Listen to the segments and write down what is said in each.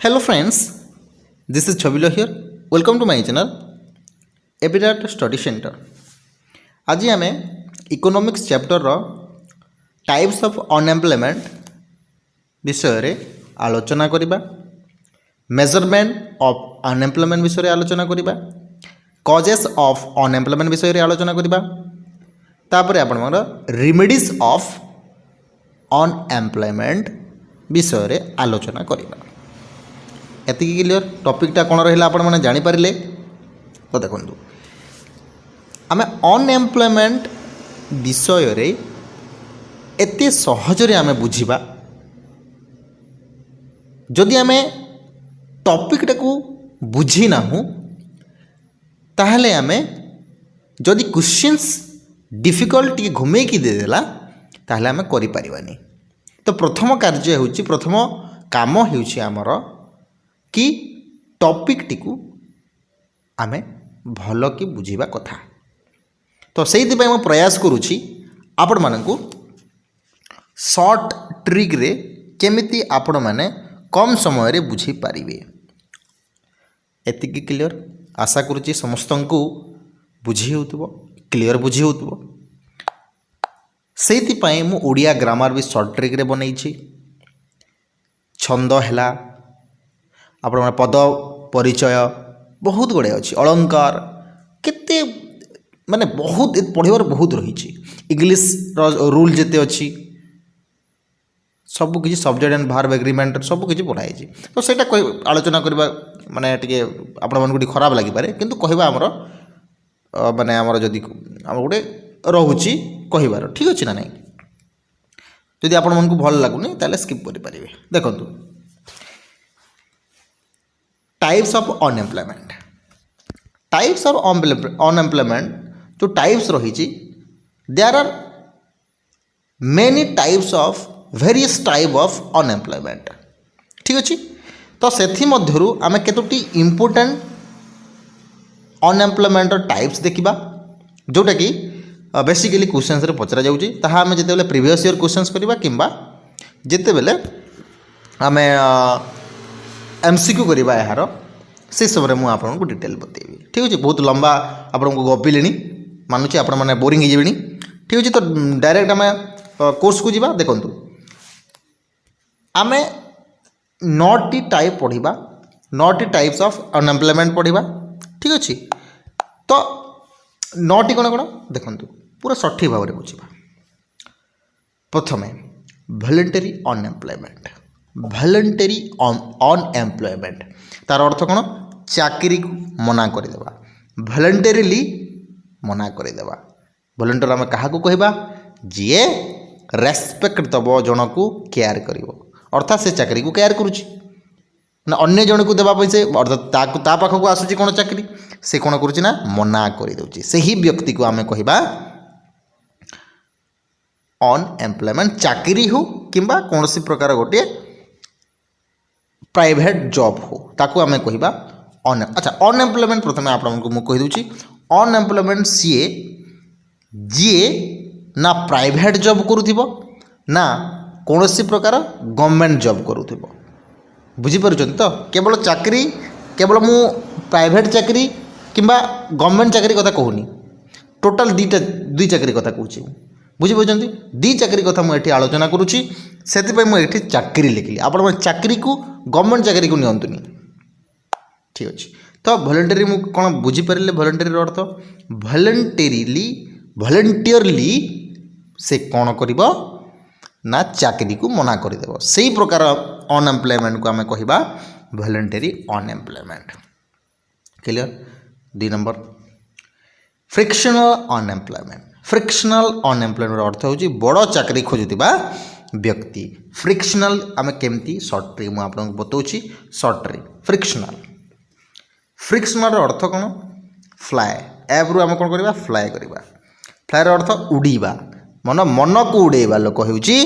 Hello friends, this is Chabilo here. Welcome to my channel Epirat Study Center. आज आम economics chapter रो types of unemployment विषय रे आलोचना करिबा, मेजरमेंट ऑफ अनएम्प्लॉयमेंट विषय रे आलोचना करिबा, कॉजेस ऑफ अनएम्प्लॉयमेंट विषय रे आलोचना करिबा, तापर आपण मन रेमेडीज ऑफ अनएम्प्लॉयमेंट विषय रे आलोचना करिबा। एति क्लियर टॉपिकटा कौन रहा आपण मैंने जानीपारे। तो देखो आम अनएम्प्लॉयमेंट विषय रे एते सहजरे आम बुझिबा जदि आम टॉपिकटा को बुझी ना ताहले आम जदि क्वेश्चंस डिफिकल्ट घुमे की देदेला ताहले आम करि परिबानी। तो प्रथम कार्य होची प्रथम काम होची आमर कि टॉपिक टी आमे भल कि बुझीबा कथा। तो से प्रयास करुछि आपण मानकु शॉर्ट ट्रिक रे केमिति आपण माने कम समय रे बुझी पारिबे। एतिकी क्लियर आशा करुछि समस्तंकु बुझी होतबो, क्लियर बुझी होतबो। सेति पई मु ओडिया ग्रामर भी शॉर्ट ट्रिक रे बनै छी। छंद हैला आपण पद परिचय बहुत गुड़े अच्छी, अलंकार केते माने बहुत पढ़ार बहुत रही। इंग्लीश रूल जिते अच्छी सबकि सब्जेक्ट एंड भार्ब एग्रीमेंट सबकि पढ़ाई। तो सेटा आलोचना करबा माने टिके आपण मन को खराब लागि पारे, किंतु कहबा हमर माने हमर जदी हम गोटे रहउची कहबार ठीक अछि ना नहीं। जदि आपण मन को भल लागुनी ताले स्किप करि परिबे। देखंतु types of unemployment. Types of unemployment जो टाइप्स रही there are many types of various type of unemployment ठीक अच्छे। तो सेथि मध्यरु आमे केतोटी इंपोर्टेंट अनएम्प्लॉयमेंट टाइप्स देखिबा जोटा कि बेसिकली क्वेश्चंस रे पचरा जाउची। ताहा आमे जेते बेले प्रीवियस ईयर क्वेश्चंस करिबा किंबा जेते बेले आमे एमसीक्यू करवा यार से समय मुझे आपको डिटेल बतेबी ठीक अच्छे। बहुत लंबा आपको गपिले मानुची आपण मैंने बोरिंग हो ठीक अच्छे। तो डायरेक्ट आम कोर्स को जीवा। देखु आम 9टी टाइप पढ़ा, 9टी टाइप्स ऑफ अनएम्प्लॉयमेंट पढ़ा ठीक अच्छे। तो 9टी कौन कौन देखु पूरा सठिक भाव में बुझा। प्रथम वॉलंटरी अनएम्प्लॉयमेंट। वॉलंटरी अनएम्प्लॉयमेंट तार अर्थ कौन? चाकरी को मना करदेवा, वॉलंटरीली मना करदेवा। वॉलंटियर आम क्या कहबा? जी रेस्पेक्ट दब जन को केयर कर अर्थात से चाकरी को केयर करुच्ची ना अन्य जन को देवा पैसे अर्थात ता पाखक आसूची कौन चाकरी से कौन करुच्ची ना मना कर दउची। सही व्यक्ति को आम कहबा अनएम्प्लॉयमेंट। चाकरी हो किंबा कौन सी प्रकार गोटे प्राइवेट जॉब हो ताकू आम कहबा अन। अच्छा अनएम्प्लॉयमेंट प्रथम आपको मुझे कहीदे अनएम्प्लॉयमेंट सीए जी ना प्राइवेट जॉब करुथिबो ना कौन सी प्रकार गवर्नमेंट जॉब करुथिबो। बुझीपार तो केवल चाकरी केवल मु प्राइवेट चाकरी किंबा गवर्नमेंट चाकरी कथा कहूनी, टोटाल दुई चाकरी कथा कहूँ। बुझीपार दी चाकरी कथा मुझे आलोचना करुच्ची से मुझे चाकरी लिखिली। आप चाकरी को गवर्नमेंट चाकरी को नियंतुनी ठीक अच्छे। तो वॉलंटरी मु कौन बुझीपारे? वॉलंटरी अर्थ वॉलंटियरली से कौन करिबो ना चाकरी को मना करदेव। से प्रकार अनएम्प्लॉयमेंट को आम कहबा वॉलंटरी अनएम्प्लॉयमेंट। क्लियर? 2 नंबर फ्रिक्शनल अनएम्प्लॉयमेंट। फ्रिक्शनल अनएम्प्लॉयमेंट अर्थ होची बड़ चाकरी खोजुथिबा व्यक्ति। फ्रिक्शनल आम केमती शॉर्ट ट्रिक मुझे आपको बताऊँगी। Short trick frictional. फ्रिक्शनल अर्थ कौन? फ्लाए। एब्रु आम कौन करवा? फ्लाए करवा। फ्लाएर अर्थ उड़ीबा, मन को उड़ेबा लोक होउची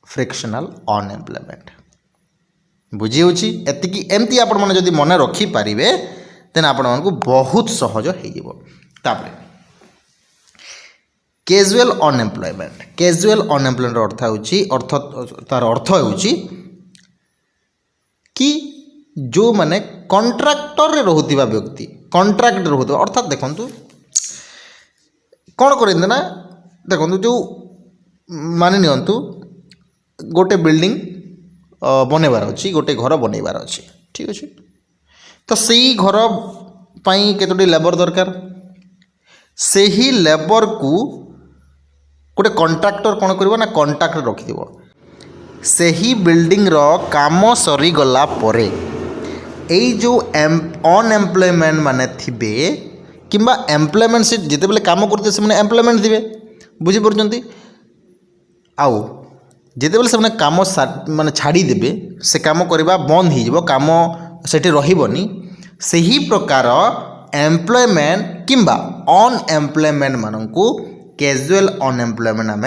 फ्रिक्शनल अनएम्प्लॉयमेंट। बुझी होची एतिकी एमती आपण माने जदी मन रखी पारिबे देन आपण मानकु बहुत सहज हो जिवो। तापरे कैजुअल अनएम्प्लॉयमेंट। कैजुअल अनएम्प्लॉयमेंट अर्थ होची तार अर्थ होची कि जो माने कंट्राक्टर रोहुथिबा व्यक्ति कंट्राक्ट रोहुथिबा अर्थात देखंतु कौन करेंगे ना देखंतु जो मानि नियंतु गोटे बिल्डिंग बनैबार अच्छी गोटे घर बनैबार अच्छी ठीक अच्छे तो सही घर पाई केतोटी लेबर दरकार से ही लेबर को गोटे कंट्राक्टर कौन कर ना कंट्राक्टर रखिद से ही बिल्डिंग रो काम सरी गला परे एई जो अनएम्प्लॉयमेंट माने थिबे किंबा एम्प्लॉयमेंट से जिते बेले काम करते से माने एम्प्लॉयमेंट थिबे बुझी पड़छंती आउ जिते बेले से माने काम माने छाड़ी देबे से काम करबा बंद हो जिवो काम सेठी रहिबोनी सही प्रकार एम्प्लॉयमेंट किंबा अनएम्प्लॉयमेंट मानकू कैजुअल अनएम्प्लॉयमेंट आम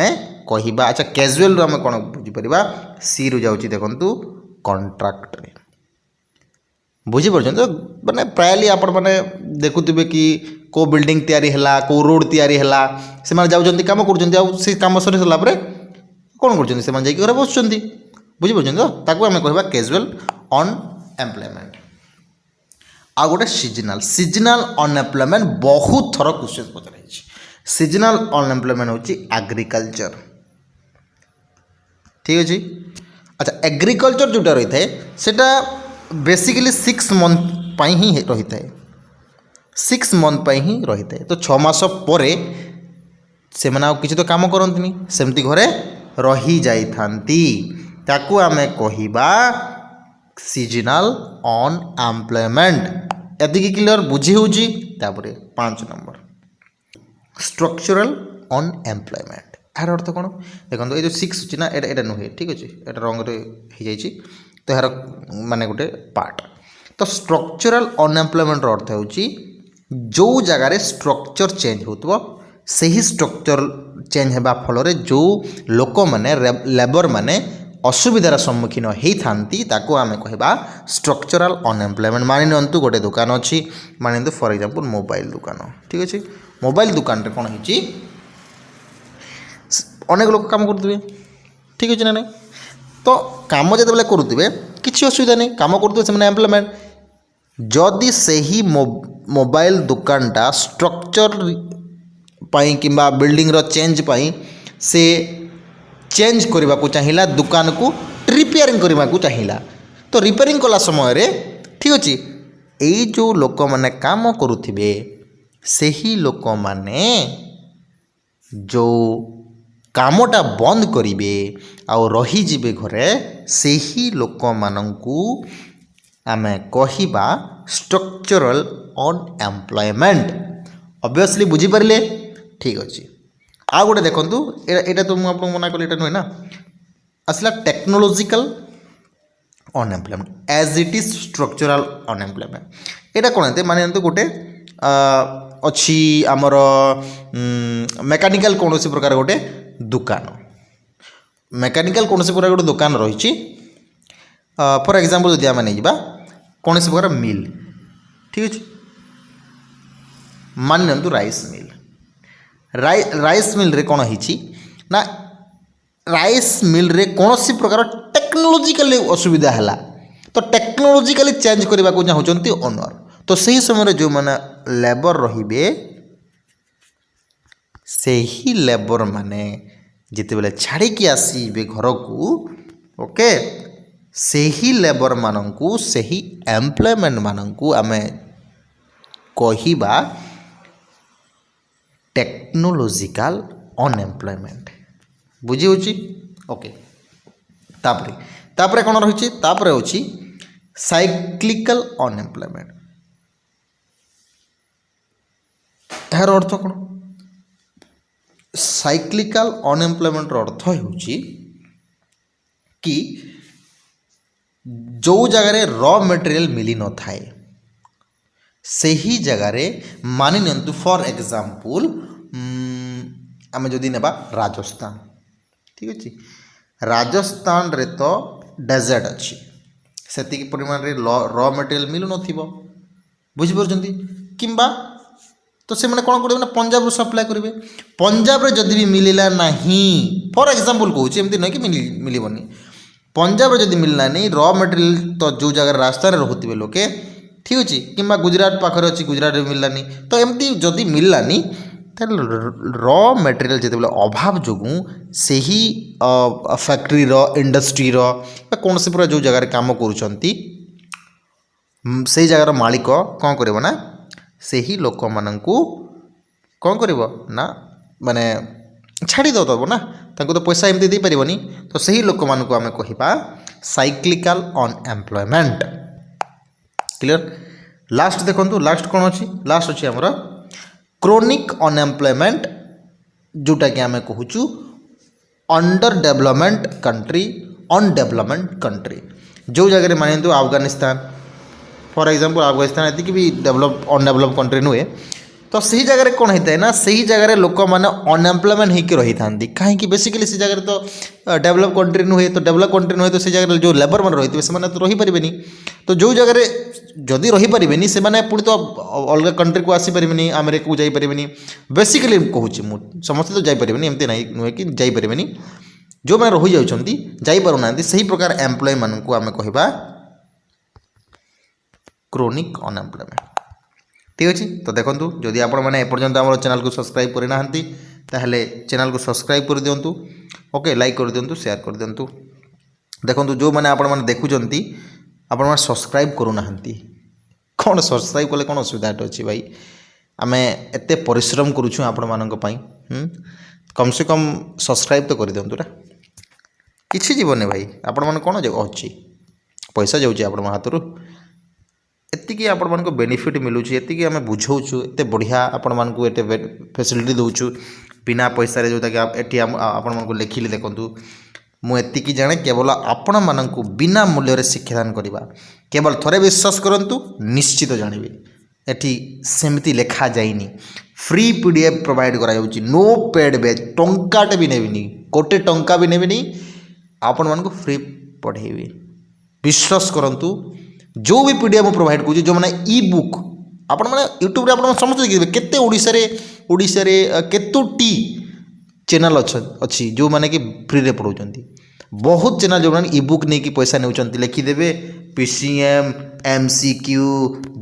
कहिबा अच्छा कैजुअल रो आम कोन बुझी परिबा सी रु जाउची देखंतु कॉन्ट्रैक्ट रे बुझी पड़छन तो माने प्रायली आपण माने देखुथिबे कि को बिल्डिंग तयारी हला को रोड तयारी हला से माने जाउचंती काम करूचंती आ से काम सरी सला परे कोन करूचंती से माने जाई घरे बसचंती बुझी पड़छन तो ताकू आम कहबा कैजुअल अनएम्प्लॉयमेंट आ गोटे सीजनाल अनएम्प्लॉयमेंट बहुत थर क्वेश्चन पचर सीजनाल अनएम्प्लॉयमेंट होची एग्रीकल्चर ठीक अच्छे अच्छा एग्रीकल्चर जोटा रही है सेटा बेसिकली 6 मंथ ही रही है 6 मंथ ही रही है तो 6 मास पर से किसी तो काम करती सेमती घरे रही जाती ताकू आमे कहिबा सीजनाल अनएम्प्लॉयमेंट एतिकी क्लियर बुझी होची तापरे 5 नंबर स्ट्रक्चरल अनएम्प्लॉयमेंट यार अर्थ कौन देखो ये जो 6 अच्छी ना एटा नुहे ठीक अच्छे एटा रंग हो जाइए तो यार माने गोटे पार्ट तो स्ट्रक्चरल अनएम्प्लॉयमेंट अर्थ होची जो जगार स्ट्रक्चर चेंज होतबो सही स्ट्रक्चर चेंज होगा फल जो लोक माने लेबर माने असुविधार सम्मुखीन होती ताको आमे कहबा स्ट्रक्चरल अनएम्प्लॉयमेंट मानि नियंतु गोटे दुकान अच्छी मानि फॉर एग्जांपल मोबाइल दुकान ठीक अच्छे मोबाइल दुकान रे कौन होची अनेक लोग काम करते ठीक अच्छे ना नहीं तो काम जो करुवे किसी असुविधा नहीं काम करते से एम्प्लॉयमेंट जदि से ही मोबाइल दुकानटा स्ट्रक्चर पाई किंबा बिल्डिंग रो चेंज पाई से चेंज करने को चाहिला दुकान को रिपेयरिंग करने को चाहिला तो रिपेयरिंग कला समय रे ठीक अच्छे यही जो लोक मैंने काम करुथिबे से ही लोक माने जो कामटा बंद करिवे आउ रही जिबे घरे से ही लोक मानंकु आमे कहिबा स्ट्रक्चरल अनएम्प्लॉयमेंट ऑब्वियसली बुझी पारे ठीक अच्छे आ गोटे देखंतु एटा तो मुझे आपको मना कली एटा नुहे ना आसला technological unemployment as it is structural unemployment एटा कौन है माने गोटे अच्छी आमर मेकानिकल कौन सी प्रकार गोटे दुकान मेकानिकल कौन सी प्रकार गोटे दुकान रही फॉर एग्जांपल जदि आम नहीं कौन सी प्रकार मिल ठीक अच्छे मान नियंतु राइस मिल राइस मिल रे कौन होइछि ना राइस मिल रे कौन सी प्रकार टेक्नोलॉजिकली असुविधा है तो टेक्नोलॉजिकली चेंज करने को चाहते ओनर तो सही समय जो मैंने लेबर रहिबे से ही लेबर माने जिते बेले छाड़ी की आसीबे घर को ओके से ही लेबर मानंकु से ही एम्प्लॉयमेंट मानंकु आमे कहिबा टेक्नोलॉजिकल अनएम्प्लॉयमेंट बुझी होची ओके तापरे कौन रही तापरे होची साइक्लिकल अनएम्प्लॉयमेंट यार अर्थ कौन साइक्लिकल अनएम्प्लॉयमेंट अर्थ होची कि जो जगार रॉ मटेरियल मिली न थाए से ही जगार मानि नियंतु फॉर एग्जांपल आम जदि नेबा राजस्थान ठीक अच्छे राजस्थान रे तो डेजर्ट अच्छी से परिमाण रे रॉ मटेरियल मिलू नथिबो बुझिपारुछंती किंबा तो से मैंने कौन करेंगे ना पंजाब रू सप्लाय करेंगे पंजाब रे जदि भी मिलला नहीं फॉर एग्जांपल कहूँ एमती नहीं कि मिलबनी पंजाब जदि मिललानी र मटेरियल तो जो जगह रास्तार रोते लोके ठीक अच्छे कि गुजरात पाखे अच्छी गुजरात में मिललानी तो एमती जदि मिललानी र मटेरियल जिते अभाव जो से ही फैक्ट्री इंडस्ट्री कौन से पूरा जो जगह काम करुँच से जगार मालिक कौन कर ना से ही लोक मानू कौन कर ना माने छाड़ी दब ना तो पैसा एमती दे पारनी तो सही लोक मानू आम कह साइक्लिकल अनएम्प्लॉयमेंट क्लियर। लास्ट देखो लास्ट कौन अच्छी लास्ट अच्छी आमर क्रोनिक अनएम्प्लॉयमेंट जोटा कि आम कहूँ under development country undevelopment country जो जगह मानतु अफगानिस्तान फॉर एग्जांपल अफगानिस्तान ये भी डेवलप अनडेवलप कंट्री नुहे तो सही जगह कौन होता है ना सही जगह लोक मैंने अनएम्प्लॉयमेंट होकर रही था कहीं बेसिकली से जगह तो डेवलप कंट्री नुहे तो डेवलप कंट्री नुहे तो से जगह जो लेबर मैंने रही से तो रहीपरेनि तो जो जगह जदि रहीपरेनि से पुणी तो अलग कंट्री को आसीपारे अमेरिका को जापरेनि बेसिकली कहूँ समस्ते तो जापरेनि एमती ना नुहे कि जापरेनि जो मैंने रही जापारूना से ही प्रकार एम्प्लॉय मानू आम कह क्रोनिक अनएम्प्लॉयमेंट ठीक अच्छे। तो देखो जदि आपण मैंने एपर्यंत आम चैनल को सब्सक्राइब करना ताहले चैनल को सब्सक्राइब कर दिंतु ओके लाइक कर दिंतु शेयर कर दिंतु देखो जो मैंने आपण मैंने देखुं आपण मैंने सब्सक्राइब करूना कौन सब्सक्राइब कले कौन असुविधा अच्छी भाई आम एत परिश्रम करुँ आपण मानी कम से कम सब्सक्राइब तो कर दिंतु ना किसी जीवन भाई आपण मैंने कौन अच्छी पैसा जाऊँगी आपण हाथ एतिकी आपण मानको बेनिफिट मिलूँ एतिकी आम बुझाऊँ एत बढ़िया आपण मानको एटे फैसिलिटी दूचु बिना पैसा जोटा कि ये आपण मानको लिखिली देखूँ मुझे जाने केवल आपण मानक बिना मूल्य शिक्षादान करवा केवल थोड़े विश्वास करूँ निश्चित जानवे एटी सेमती लिखा जाइनी फ्री पीडीएफ प्रोवाइड करा नो पेड बैच टंकाटे भी नेबिनी कोटे टंका भी नेबिनी आपण मानक फ्री पढ़ेबी विश्वास करूँ जो भी पीडीएफ प्रोवाइड करूँ जो मैंने ई बुक आपण मैंने यूट्यूब आप समस्त देखिए केते ओडिशा रे केतोटी चैनल अच्छी जो मैंने कि फ्री रे पढ़ाऊँ बहुत चैनल जो मैंने ई बुक नहीं कि पैसा नौकरी लिखिदेवे PCM MCQ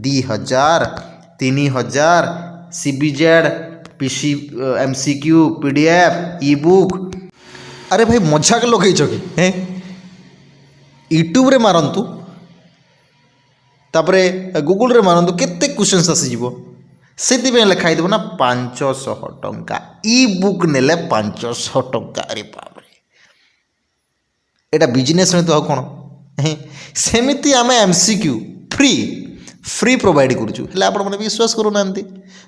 2000 3000 CBZ PC MCQ PDF e book अरे भाई मजाक लगेच कि हैं यूट्यूब रे मारंतु तापरे गूगल रे मारंतु केते क्वेश्चंस आसीजिव से लिखाई देव ना 500 टंका ई बुक नेले 500 टंका अरे बाप रे एटा बिजनेस नहीं तो कौन सेमिति आम एमसीक्यू फ्री फ्री प्रोवाइड करूँ आपने विश्वास करूना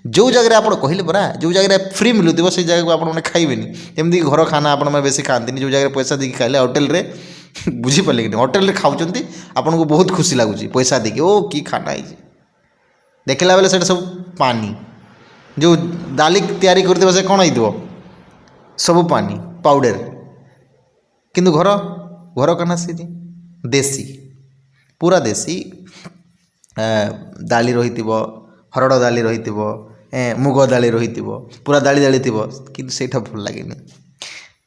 जो जगह आप कहले परा जो जगह फ्री मिलूव से जगह को आपने खाइबेनि जमी घर खाना आप बेसी खाती जो जगह पैसा देकी खाइले होटेल रे बुझीपारे कि होटेल खाऊँ आपन को बहुत खुशी लगुच पैसा देकी ओ कि खाना है देखला बेले से सब पानी जो दाली तैयारी करते से कौन हो सब पानी पाउडर किंतु घर घर खाना से देसी पूरा देसी दाली रही हरड़ दाली रही मुग दाली रही पूरा दाली दाली थी कि सेटा भल लगे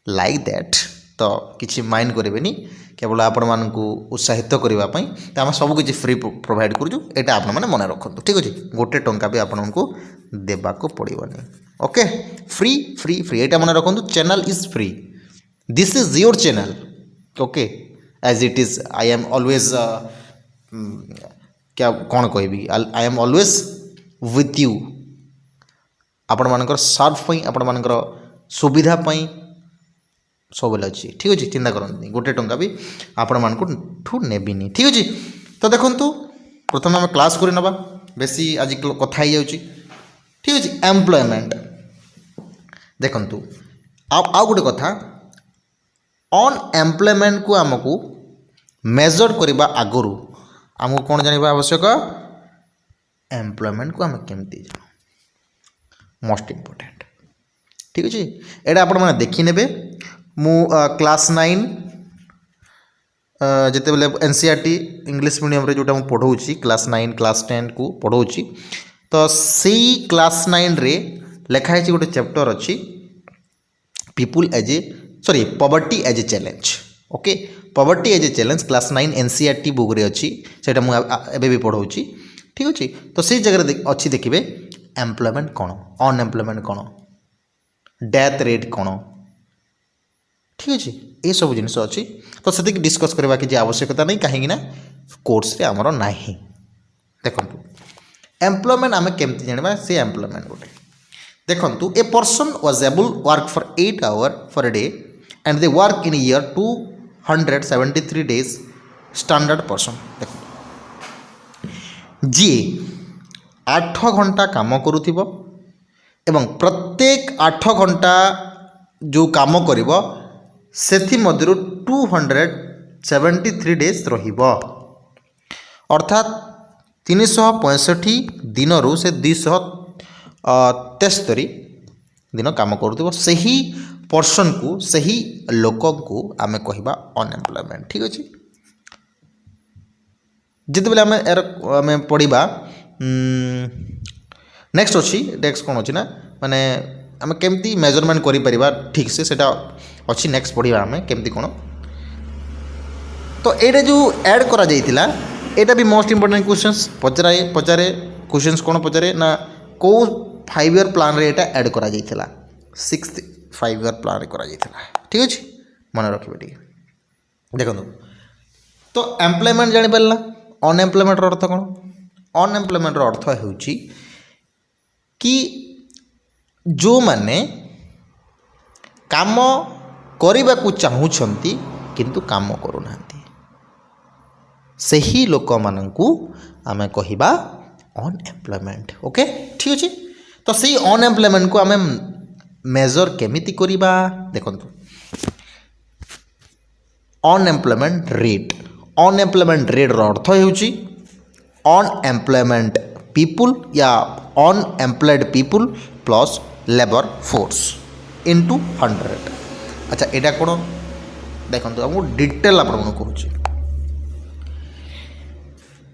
लाइक दैट तो किसी माइंड करेंगे केवल आपण मानू उत्साहित करने तो आम सबकि फ्री प्रोवाइड करूँ यहाँ आप मन रखु ठीक अच्छे गोटे टंका भी आपण को देवाक पड़ोनी ओके फ्री फ्री फ्री यहाँ मन रखु channel is free this is your channel okay as it is I am always क्या कौन कहबी I am always with you आपण मानकर सर्फ पई आपण मानकर सुविधा पई सब अच्छी ठीक अच्छे चिंता करते गोटे टंका भी आपण मानू नेबिनी ठीक अच्छे। तो देखु प्रथम आम क्लास कर ना बेसी आज कथा ही जाऊँगी ठीक अच्छे एम्प्लॉयमेंट देखु आउ गोटे कथा अनएम्प्लॉयमेंट को आमको मेजर करने आगु आमको कौन जानवा आवश्यक एम्प्लॉयमेंट को आम केमती मोस्ट इम्पोर्टेंट ठीक अच्छे यहाँ आप देखने मु क्लास 9 जिते बले एनसीईआरटी इंग्लिश मीडियम रे जोटा मु पढ़ाऊँ क्लास 9 क्लास 10 को पढ़ाऊँ तो सी क्लास 9 रे लिखाई गोटे चैप्टर अच्छी people as a sorry poverty as a challenge okay poverty as a challenge class 9 NCERT book रे अच्छी से मुझे भी पढ़ाऊँगी ठीक अच्छे तो से जगह अच्छी देखिए एम्प्लॉयमेंट कौन अनएम्प्लॉयमेंट कौन डेथ रेट कौन ठीक अच्छे ये सब जिन अच्छी तो से डिस्कस करवा कि आवश्यकता नहीं कहीं कोर्स रे आमर ना देखु एम्प्लॉयमेंट आम केमती जाना से एम्प्लॉयमेंट गोटे देखु a person was able work for 8 hour for a day and they work in year 273 days standard person देखो जी 8 घंटा काम करुथिबो एवं प्रत्येक 8 घंटा जो काम करिवो सेथि मध्यरु 273 डेज रहिबो अर्थात 365 दिन रु से 273 दिन काम करुथिबो सही पर्सन को सही लोक को आम कहवा अनएम्प्लॉयमेंट ठीक अच्छे जिते आम यार आम पढ़ा नेक्स्ट अच्छी नेक्स्ट कौन अच्छी ना माने आम केमती मेजरमेंट कर ठीक से अच्छी नेक्स्ट पढ़ा आम केमती कौन तो ये जो ऐड करा जाइतिला एटा भी मोस्ट इंपोर्टेंट क्वेश्चंस पचारे क्वेश्चंस कौन पचारे ना कौ 5 ईयर प्लान रे एटा ऐड करा जाइतिला 6th 5 ईयर प्लान करा जाइतिला ठीक अच्छे मन रखिए टी देखो तो एम्प्लॉयमेंट जानी पारा अनएम्प्लॉयमेंट अर्थ कौन अनएम्प्लॉयमेंट अर्थ होउची कि जो माने काम करने को चाहूँगी किंतु काम करूना सही लोक मानू आम कहवा अनएम्प्लॉयमेंट ओके ठीक अच्छे तो सही अनएम्प्लॉयमेंट को आम मेजर केमिति करिबा देखो अनएम्प्लॉयमेंट रेट अर्थ होउची अनएम्प्लॉयमेंट पीपुल या unemployed people plus labour force into 100 अच्छा एटा कौन देखो आमको डिटेल आपको कहूँ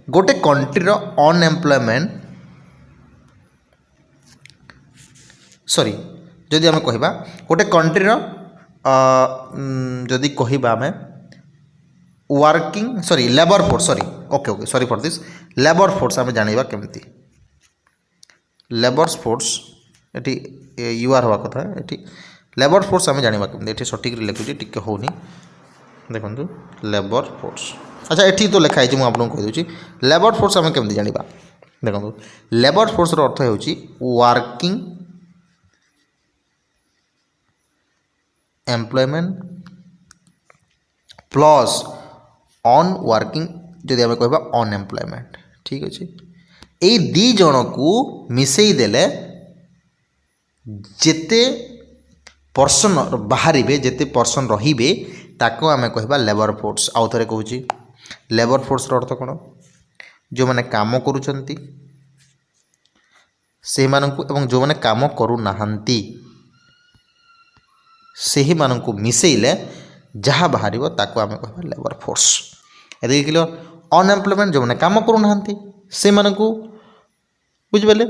गोटे कंट्रीर अनएम्प्लॉयमेंट सॉरी जदि आम कहवा गोटे कंट्रीर जदि कहवा आम working sorry labour force sorry okay okay sorry for this labour force आम जाना केमती लेबर फोर्स ये यूआर हवा कथा ये लेबर फोर्स आम जाना केमती ये सठिक लिखुची टिके होनी देखो लेबर फोर्स अच्छा ये तो लिखाई मुझे आपको कहीदे लेबर फोर्स आम केमती जाना देखो लेबर फोर्स अर्थ होउची वर्किंग एम्प्लॉयमेंट प्लस अन वर्किंग जदि आम कहवा अनएम्प्लॉयमेंट ठीक अच्छे ये दी जन को मिसई देले जेते पर्सन बाहर जेते पर्सन रहिबे ताको आम कहवा लेबर फोर्स आउ थे कहूँ लेबर फोर्स अर्थ कौन जो मैंने काम करुचंती से मानकु एवं जो मैंने काम करू नाहंती सही मानकु मिसेइले जहाँ बाहर ताको आम कहवा लेबर फोर्स ये क्लियर अनएम्प्लॉयमेंट जो मैंने काम करू नाहंती से मानकु बुझिपारे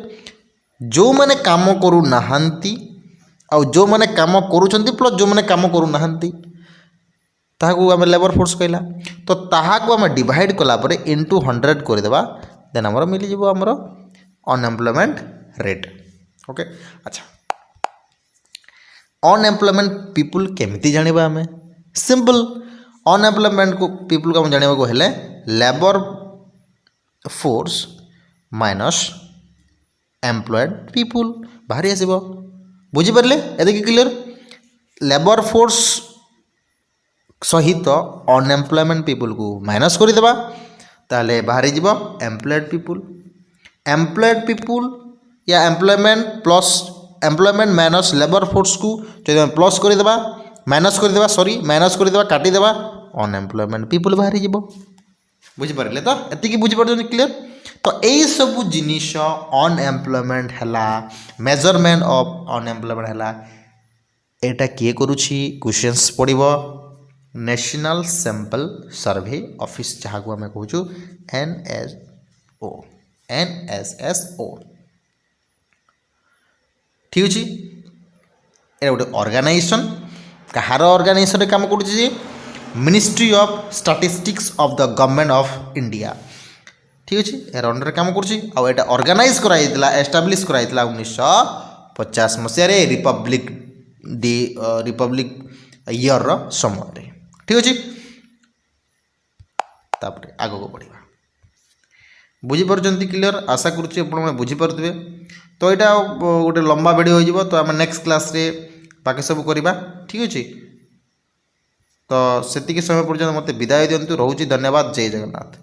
जो मैंने काम करू नाहंती आ जो मैंने काम करुचंती प्लस जो मैंने काम करू नाहंती ताहाकू आम लेबर फोर्स कहला तो ताहाकू आम डिवाइड कलापर इनटू 100 करदेबा देन आमर मिल जिवो आमर अनएम्प्लॉयमेंट रेट ओके अच्छा अनएम्प्लॉयमेंट पीपुल केमिति जानिबा आम सिंपल अनएम्प्लॉयमेंट को पीपुल को जाना को हेले labour force minus employed people बाहरी आसब बुझीपारे ये क्लियर लेबर फोर्स सहित अनएम्प्लॉयमेंट पीपुल को माइनस करदेबा ताले बाहरी जीव एम्प्लॉयड पीपुल या employment plus employment minus labour force को जो प्लस करदेबा माइनस करदेबा सॉरी माइनस करदेबा काटिदेबा अनएम्प्लॉयमेंट पीपुल बाहरी जीव बुझीपारे तो एति बुझीपार क्लियर तो यही सब जिनिस अनएम्प्लॉयमेंट है मेजरमेंट ऑफ अनएम्प्लॉयमेंट है एटा किए करुछि क्वेश्चंस पड़िबो नेशनल सैंपल सर्वे ऑफिस जहाँ को आम कहूँ NSSO ठीक अच्छे ये गोटे ऑर्गेनाइजेशन कहार ऑर्गेनाइजेशन काम करुँचे Ministry of Statistics of the Government of India. ठीक अच्छे यार अंडर काम कर ऑर्गेनाइज कराइला एस्टाब्लीश कराइला 1950 मसीह रिपब्लिक रिपब्लिक इयर रो समय। ठीक अच्छे तापर आग को बढ़िया बुझीपार क्लियर आशा करुच्ची बुझीपारे। तो यहाँ गोटे लंबा वीडियो हो तो आम नेक्स्ट क्लास रे बाकी सब करवा। ठीक अच्छे तो सेतिकी समय पर्यंत मत विदाय दिंतु रोचे। धन्यवाद। जय जगन्नाथ।